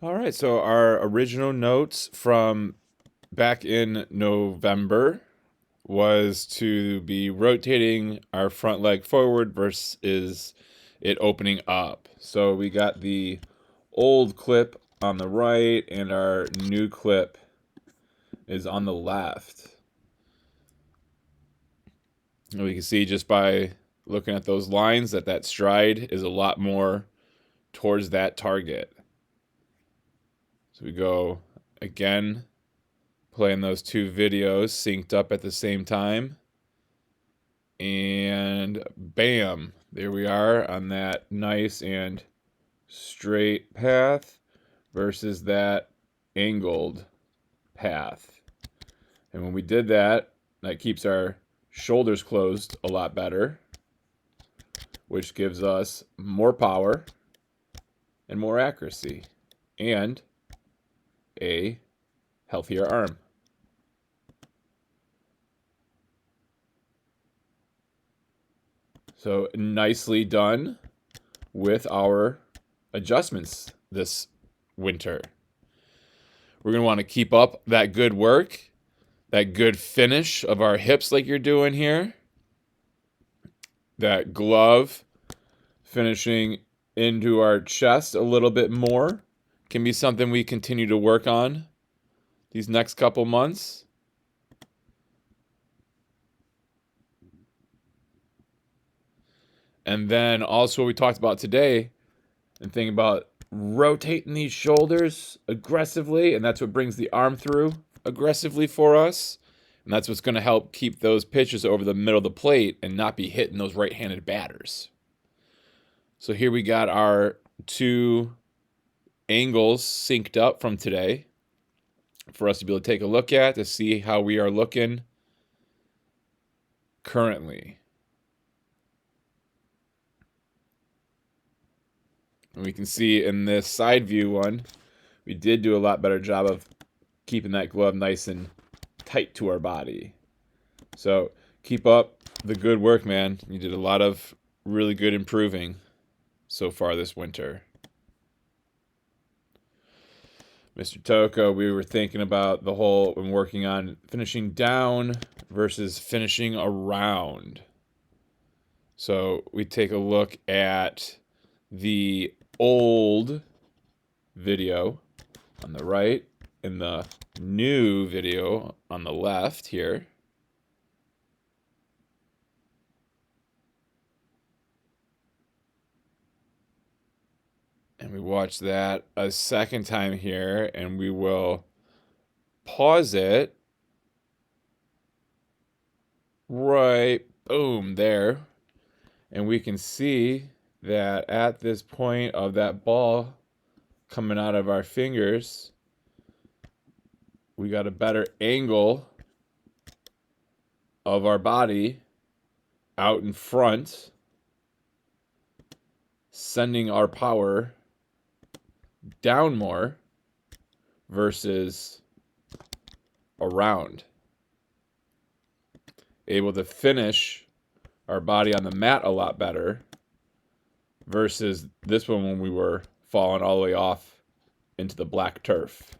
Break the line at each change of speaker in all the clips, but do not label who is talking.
All right, so our original notes from back in November was to be rotating our front leg forward versus it opening up. So we got the old clip on the right and our new clip is on the left. And we can see just by looking at those lines that that stride is a lot more towards that target. So we go again, playing those two videos synced up at the same time. And bam, there we are on that nice and straight path versus that angled path. And when we did that, that keeps our shoulders closed a lot better, which gives us more power and more accuracy and a healthier arm. So nicely done with our adjustments this winter. We're going to want to keep up that good work, that good finish of our hips like you're doing here. That glove finishing into our chest a little bit more can be something we continue to work on these next couple months. And then also what we talked about today and thinking about rotating these shoulders aggressively, and that's what brings the arm through aggressively for us. And that's what's going to help keep those pitches over the middle of the plate and not be hitting those right-handed batters. So here we got our two angles synced up from today for us to be able to take a look at to see how we are looking currently. And we can see in this side view one, we did do a lot better job of keeping that glove nice and tight to our body. So keep up the good work, man. You did a lot of really good improving so far this winter. Mr. Tocco, we were thinking about the whole when working on finishing down versus finishing around. So we take a look at the old video on the right and the new video on the left here. And we watch that a second time here, and we will pause it right, boom, there. And we can see that at this point of that ball coming out of our fingers, we got a better angle of our body out in front, sending our power down more versus around. Able to finish our body on the mat a lot better versus this one when we were falling all the way off into the black turf.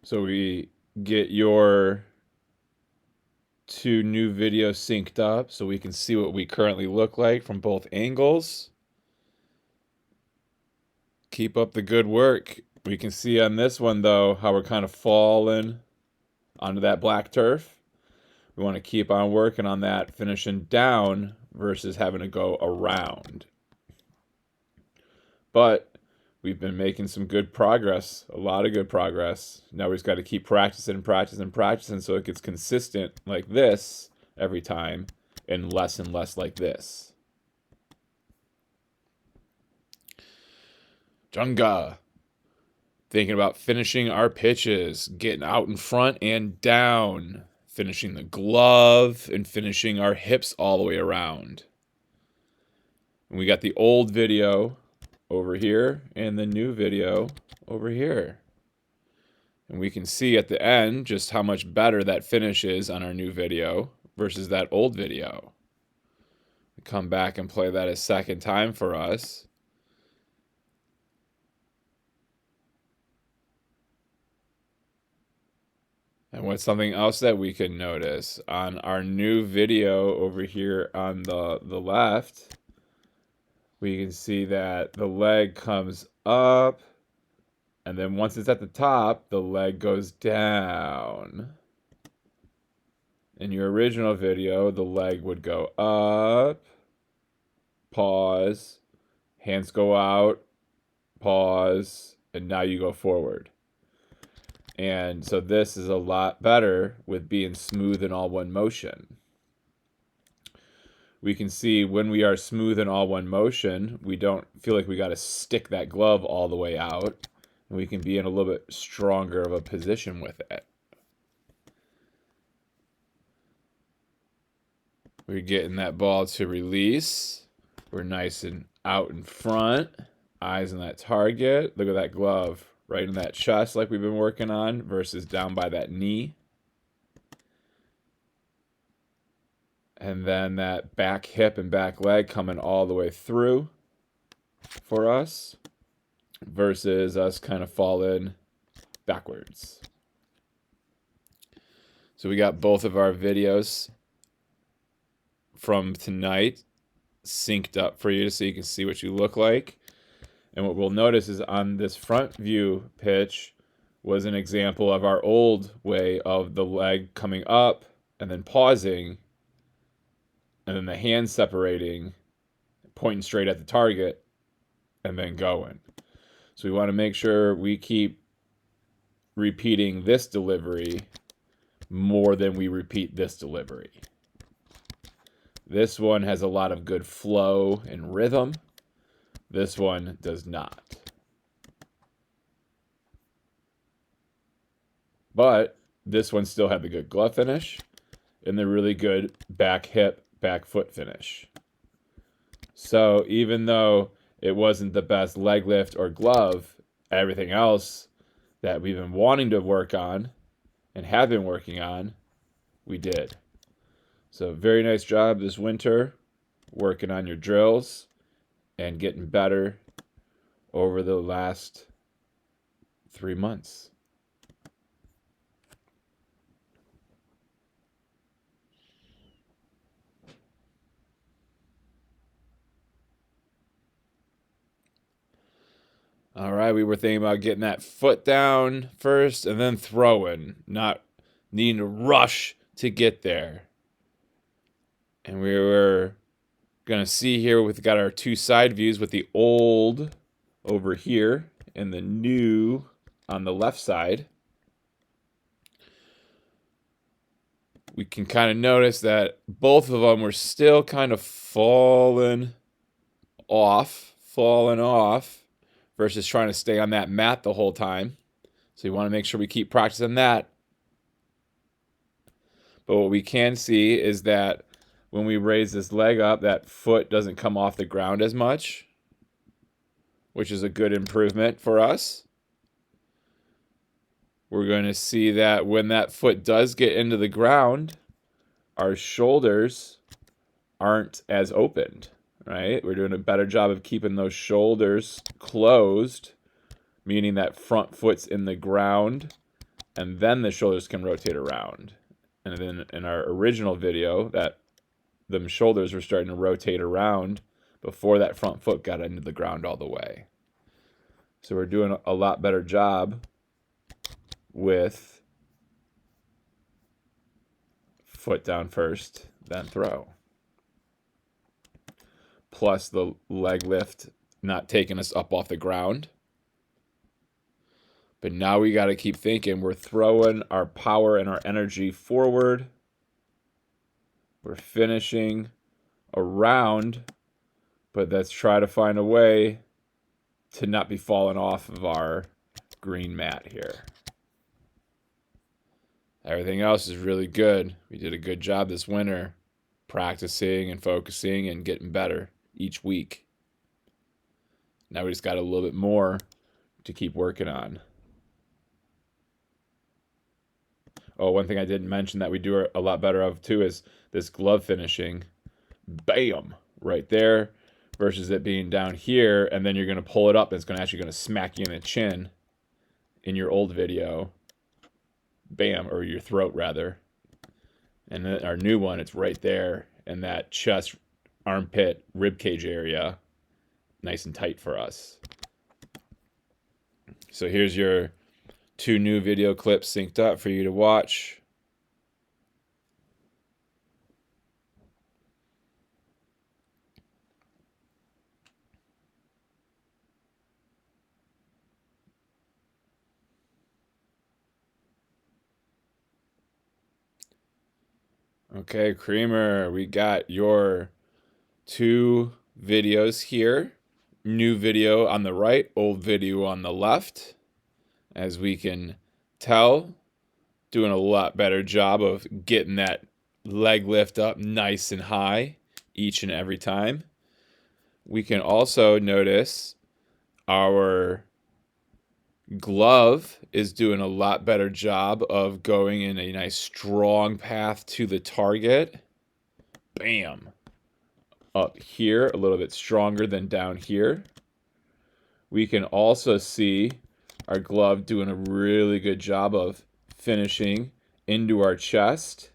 So we get your two new videos synced up so we can see what we currently look like from both angles. Keep up the good work. We can see on this one, though, how we're kind of falling onto that black turf. We want to keep on working on that, finishing down versus having to go around. But we've been making some good progress, a lot of good progress. Now we just got to keep practicing and practicing and practicing so it gets consistent like this every time and less like this. Junga. Thinking about finishing our pitches, getting out in front and down, finishing the glove and finishing our hips all the way around. And we got the old video over here and the new video over here. And we can see at the end just how much better that finish is on our new video versus that old video. We come back and play that a second time for us. And what's something else that we can notice on our new video over here on the left, we can see that the leg comes up, and then once it's at the top, the leg goes down. In your original video, the leg would go up, pause, hands go out, pause, and now you go forward. And so this is a lot better with being smooth in all one motion. We can see when we are smooth in all one motion, we don't feel like we got to stick that glove all the way out. And we can be in a little bit stronger of a position with it. We're getting that ball to release. We're nice and out in front. Eyes on that target. Look at that glove. Right in that chest like we've been working on versus down by that knee. And then that back hip and back leg coming all the way through for us versus us kind of falling backwards. So we got both of our videos from tonight synced up for you so you can see what you look like. And what we'll notice is on this front view pitch was an example of our old way of the leg coming up and then pausing and then the hand separating, pointing straight at the target, and then going. So we want to make sure we keep repeating this delivery more than we repeat this delivery. This one has a lot of good flow and rhythm. This one does not. But this one still had the good glove finish and the really good back hip, back foot finish. So even though it wasn't the best leg lift or glove, everything else that we've been wanting to work on and have been working on, we did. So very nice job this winter working on your drills and getting better over the last 3 months. All right, we were thinking about getting that foot down first and then throwing, not needing to rush to get there. And we were going to see here, we've got our two side views with the old over here and the new on the left side. We can kind of notice that both of them were still kind of falling off versus trying to stay on that mat the whole time. So you want to make sure we keep practicing that. But what we can see is that when we raise this leg up, that foot doesn't come off the ground as much, which is a good improvement for us. We're going to see that when that foot does get into the ground, our shoulders aren't as opened, right? We're doing a better job of keeping those shoulders closed, meaning that front foot's in the ground, and then the shoulders can rotate around. And then in our original video, that them shoulders were starting to rotate around before that front foot got into the ground all the way. So we're doing a lot better job with foot down first, then throw. Plus the leg lift not taking us up off the ground. But now we got to keep thinking. We're throwing our power and our energy forward. We're finishing around, but let's try to find a way to not be falling off of our green mat here. Everything else is really good. We did a good job this winter practicing and focusing and getting better each week. Now we just got a little bit more to keep working on. Oh, one thing I didn't mention that we do a lot better of too is this glove finishing. Bam! Right there versus it being down here, and then you're going to pull it up and it's actually going to smack you in the chin in your old video. bam, or your throat rather. And then our new one, it's right there in that chest, armpit, rib cage area, nice and tight for us. So here's your 2 new video clips synced up for you to watch. Okay, Creamer, we got your 2 videos here. New video on the right, old video on the left. As we can tell, doing a lot better job of getting that leg lift up nice and high each and every time. We can also notice our glove is doing a lot better job of going in a nice strong path to the target. Bam. Up here, a little bit stronger than down here. We can also see our glove doing a really good job of finishing into our chest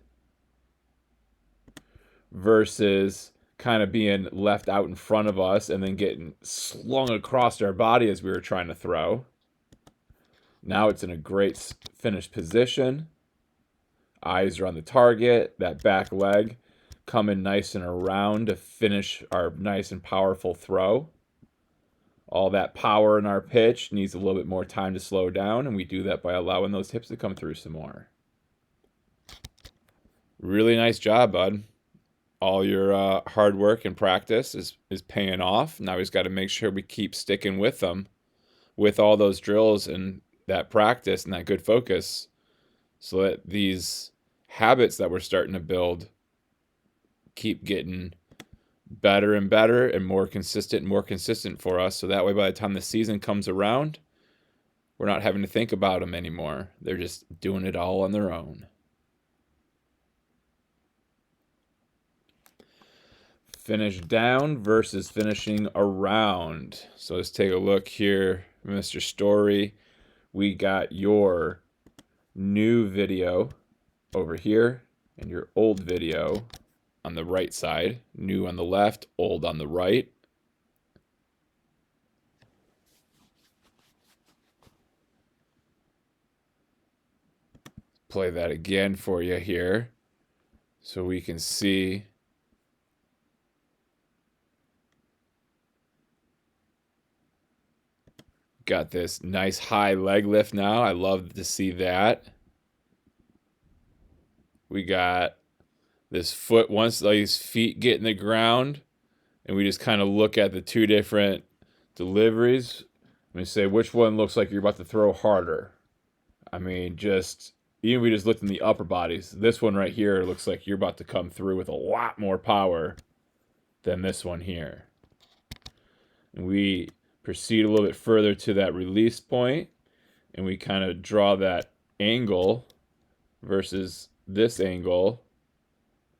versus kind of being left out in front of us and then getting slung across our body as we were trying to throw. Now it's in a great finished position. Eyes are on the target. That back leg coming nice and around to finish our nice and powerful throw. All that power in our pitch needs a little bit more time to slow down, and we do that by allowing those hips to come through some more. Really nice job, bud. All your hard work and practice is paying off. Now we've got to make sure we keep sticking with them, with all those drills and that practice and that good focus, so that these habits that we're starting to build keep getting better and better and more consistent for us. So that way, by the time the season comes around, we're not having to think about them anymore. They're just doing it all on their own. Finish down versus finishing around. So let's take a look here, Mr. Story. We got your new video over here and your old video on the right side. New on the left, old on the right. Play that again for you here so we can see. Got this nice high leg lift now. I love to see that. We got this foot, once these feet get in the ground, and we just kind of look at the 2 different deliveries. We say, which one looks like you're about to throw harder? I mean, even if we just looked in the upper bodies, this one right here looks like you're about to come through with a lot more power than this one here. And we proceed a little bit further to that release point, and we kind of draw that angle versus this angle,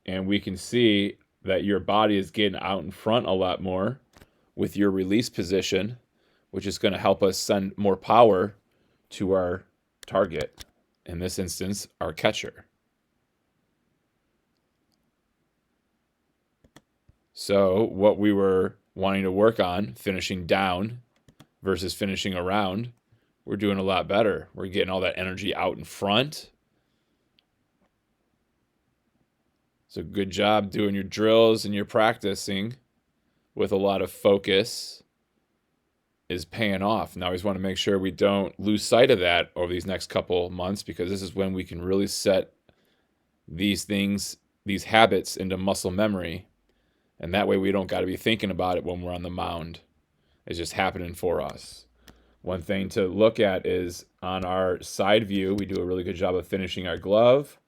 and we can see that your body is getting out in front a lot more with your release position, which is going to help us send more power to our target, in this instance, our catcher. So what we were wanting to work on, finishing down versus finishing around, we're doing a lot better. We're getting all that energy out in front. So good job doing your drills and your practicing with a lot of focus is paying off. Now we just want to make sure we don't lose sight of that over these next couple months, because this is when we can really set these things, these habits, into muscle memory. And that way we don't got to be thinking about it when we're on the mound. It's just happening for us. One thing to look at is on our side view, we do a really good job of finishing our glove.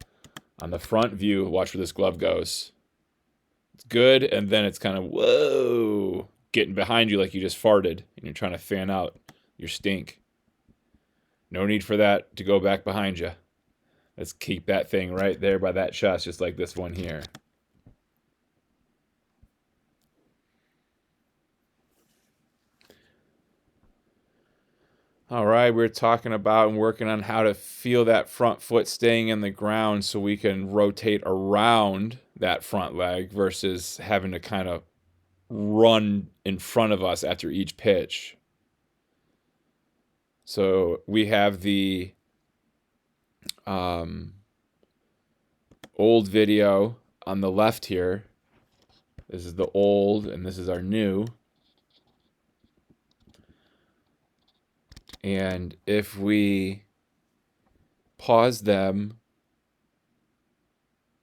On the front view, watch where this glove goes. It's good, and then it's kind of, whoa, getting behind you like you just farted, and you're trying to fan out your stink. No need for that to go back behind you. Let's keep that thing right there by that chest, just like this one here. All right, we're talking about and working on how to feel that front foot staying in the ground so we can rotate around that front leg versus having to kind of run in front of us after each pitch. So we have the old video on the left here. This is the old and this is our new. And if we pause them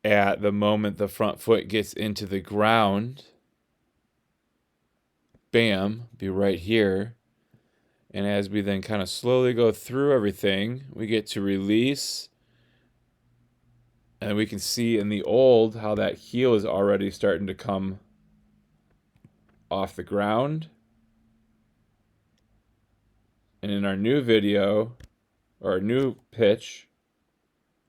at the moment the front foot gets into the ground, bam, be right here. And as we then kind of slowly go through everything, we get to release. And we can see in the old how that heel is already starting to come off the ground. And in our new video, or our new pitch,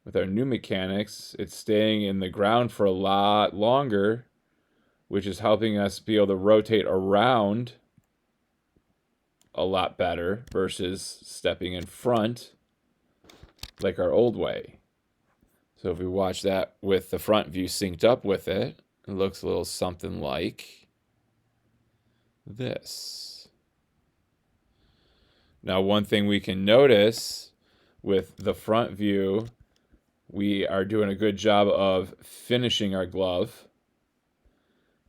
with our new mechanics, it's staying in the ground for a lot longer, which is helping us be able to rotate around a lot better versus stepping in front like our old way. So if we watch that with the front view synced up with it, it looks a little something like this. Now, one thing we can notice with the front view, we are doing a good job of finishing our glove.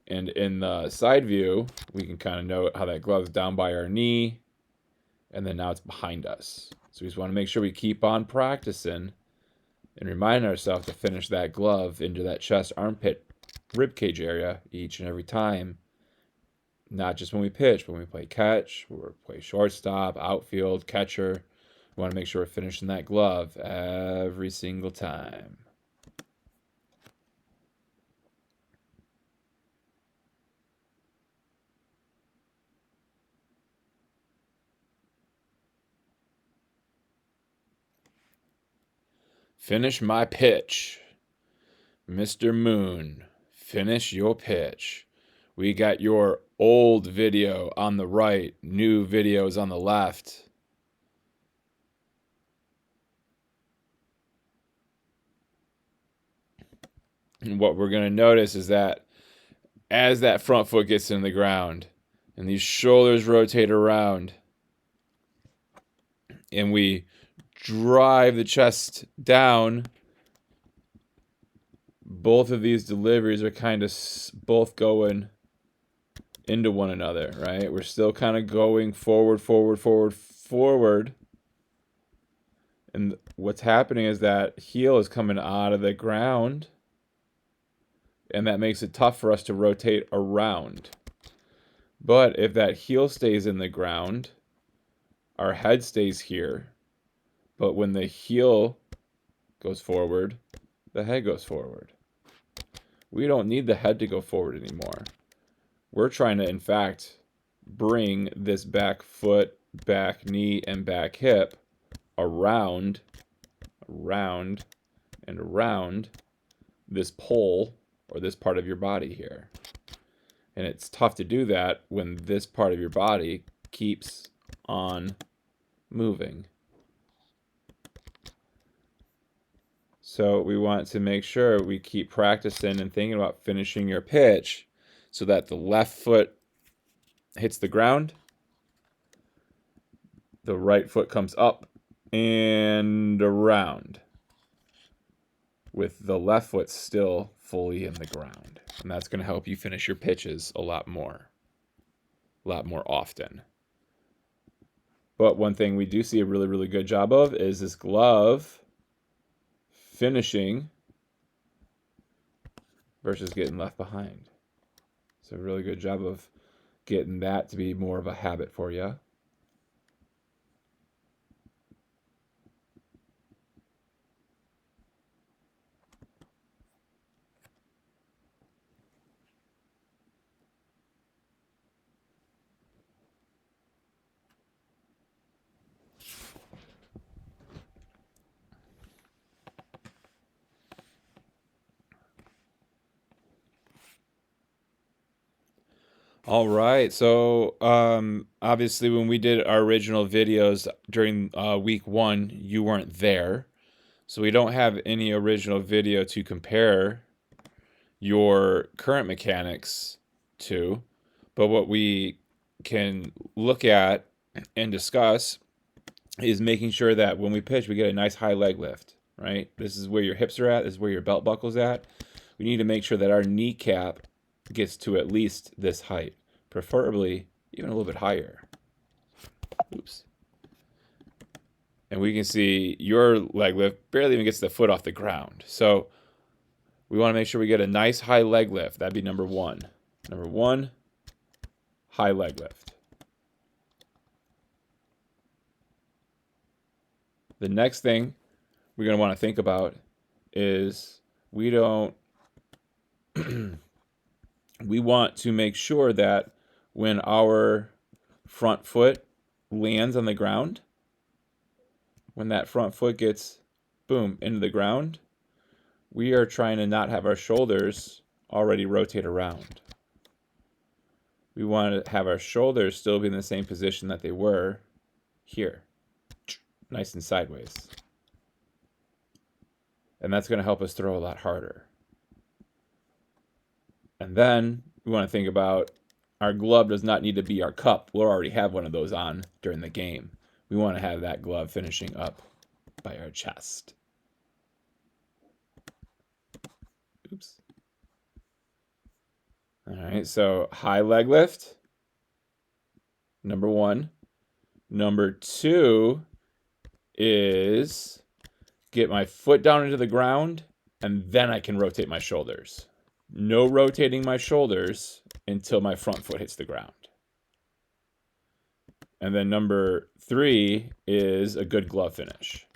And in the side view, we can kind of note how that glove's down by our knee, and then now it's behind us. So we just want to make sure we keep on practicing and remind ourselves to finish that glove into that chest, armpit, rib cage area each and every time. Not just when we pitch, but when we play catch, when we play shortstop, outfield, catcher. We want to make sure we're finishing that glove every single time. Finish my pitch. Mr. Moon, finish your pitch. We got your old video on the right, new videos on the left. And what we're going to notice is that as that front foot gets in the ground and these shoulders rotate around and we drive the chest down, both of these deliveries are kind of both going into one another, right? We're still kind of going forward, forward, forward, forward. And what's happening is that heel is coming out of the ground, and that makes it tough for us to rotate around. But if that heel stays in the ground, our head stays here. But when the heel goes forward, the head goes forward. We don't need the head to go forward anymore. We're trying to, in fact, bring this back foot, back knee, and back hip around, and around this pole or this part of your body here. And it's tough to do that when this part of your body keeps on moving. So we want to make sure we keep practicing and thinking about finishing your pitch so that the left foot hits the ground, the right foot comes up and around, with the left foot still fully in the ground. And that's going to help you finish your pitches a lot more often. But one thing we do see a really, really good job of is this glove finishing versus getting left behind. It's a really good job of getting that to be more of a habit for you. All right. So, obviously, when we did our original videos during week 1, you weren't there. So, we don't have any original video to compare your current mechanics to. But what we can look at and discuss is making sure that when we pitch, we get a nice high leg lift, right? This is where your hips are at. This is where your belt buckle's at. We need to make sure that our kneecap gets to at least this height, preferably even a little bit higher. Oops. And we can see your leg lift barely even gets the foot off the ground. So we want to make sure we get a nice high leg lift. That'd be number 1. Number 1, high leg lift. The next thing we're going to want to think about is we want to make sure that when our front foot lands on the ground, when that front foot gets, boom, into the ground, we are trying to not have our shoulders already rotate around. We want to have our shoulders still be in the same position that they were here, nice and sideways. And that's going to help us throw a lot harder. And then we want to think about our glove does not need to be our cup. We'll already have one of those on during the game. We want to have that glove finishing up by our chest. Oops. All right, so high leg lift, number 1. Number 2 is get my foot down into the ground, and then I can rotate my shoulders. No rotating my shoulders until my front foot hits the ground. And then number 3 is a good glove finish.